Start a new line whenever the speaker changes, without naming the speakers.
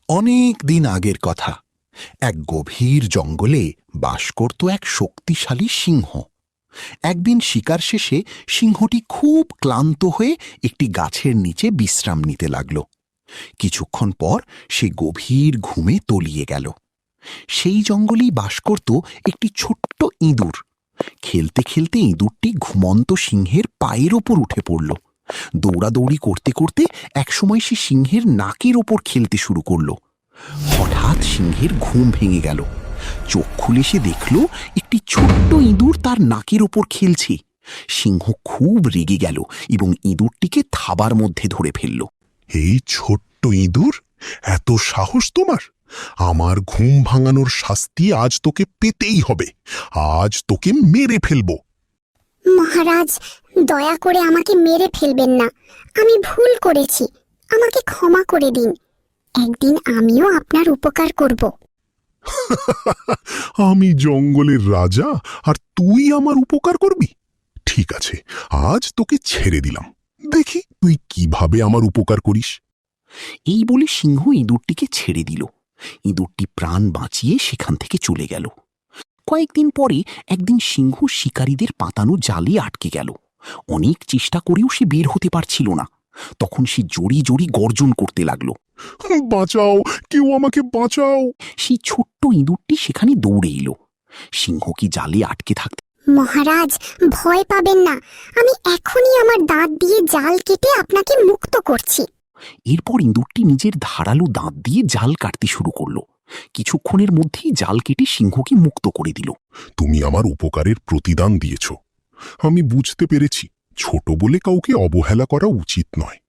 অনেক দিন আগের কথা। এক গভীর জঙ্গলে বাস করত এক শক্তিশালী সিংহ। একদিন শিকার শেষে সিংহটি খুব ক্লান্ত হয়ে একটি গাছের নিচে বিশ্রাম নিতে লাগল। কিছুক্ষণ পর সে গভীর ঘুমে তলিয়ে গেল। সেই জঙ্গলেই বাস করত একটি ছোট্ট ইঁদুর। খেলতে খেলতে ইঁদুরটি ঘুমন্ত সিংহের পায়ের ওপর উঠে পড়ল। দৌড়াদৌড়ি করতে করতে একসময় সে সিংহের নাকের ওপর খেলতে শুরু করল। হঠাৎ সিংহের ঘুম ভেঙে গেল। চোখ খুলে সে দেখল একটি ছোট্ট ইঁদুর তার নাকের ওপর খেলছে। সিংহ খুব রেগে গেল এবং ইঁদুরটিকে থাবার মধ্যে ধরে ফেলল।
এই ছোট্ট ইঁদুর, এত সাহস তোমার! আমার ঘুম ভাঙানোর শাস্তি আজ তোকে পেতেই হবে। আজ তোকে মেরে ফেলবো।
মহারাজ, দয়া করে আমাকে মেরে ফেলবেন না। আমি ভুল করেছি, আমাকে ক্ষমা করে দিন। একদিন আমিও আপনার উপকার করব।
আমি জঙ্গলের রাজা আর তুই আমার উপকার করবি? ঠিক আছে, আজ তোকে ছেড়ে দিলাম। দেখি তুই কিভাবে আমার উপকার করিস।
এই বলে সিংহ ইঁদুরটিকে ছেড়ে দিল। ইঁদুরটি প্রাণ বাঁচিয়ে সেখান থেকে চলে গেল। কয়েকদিন পরে একদিন সিংহ শিকারীদের পাতানো জালে আটকে গেল। অনেক চেষ্টা করেও সে বের হতে পারছিল না। তখন সে জোরে জোরে গর্জন করতে লাগলো,
বাঁচাও, কেউ আমাকে বাঁচাও।
সেই ছোট্ট ইঁদুরটি সেখানে দৌড়ে এলো। সিংহ কি জালে আটকে থাকতে
মহারাজ, ভয় পাবেন না। আমি এখনই আমার দাঁত দিয়ে জাল কেটে আপনাকে মুক্ত করছি।
এরপর ইঁদুরটি নিজের ধারালো দাঁত দিয়ে জাল কাটতে শুরু করলো। কিছুক্ষণের মধ্যেই জাল কেটে সিংহকে মুক্ত করে দিল।
তুমি আমার উপকারের প্রতিদান দিয়েছ। আমি বুঝতে পেরেছি, ছোট বলে কাউকে অবহেলা করা উচিত নয়।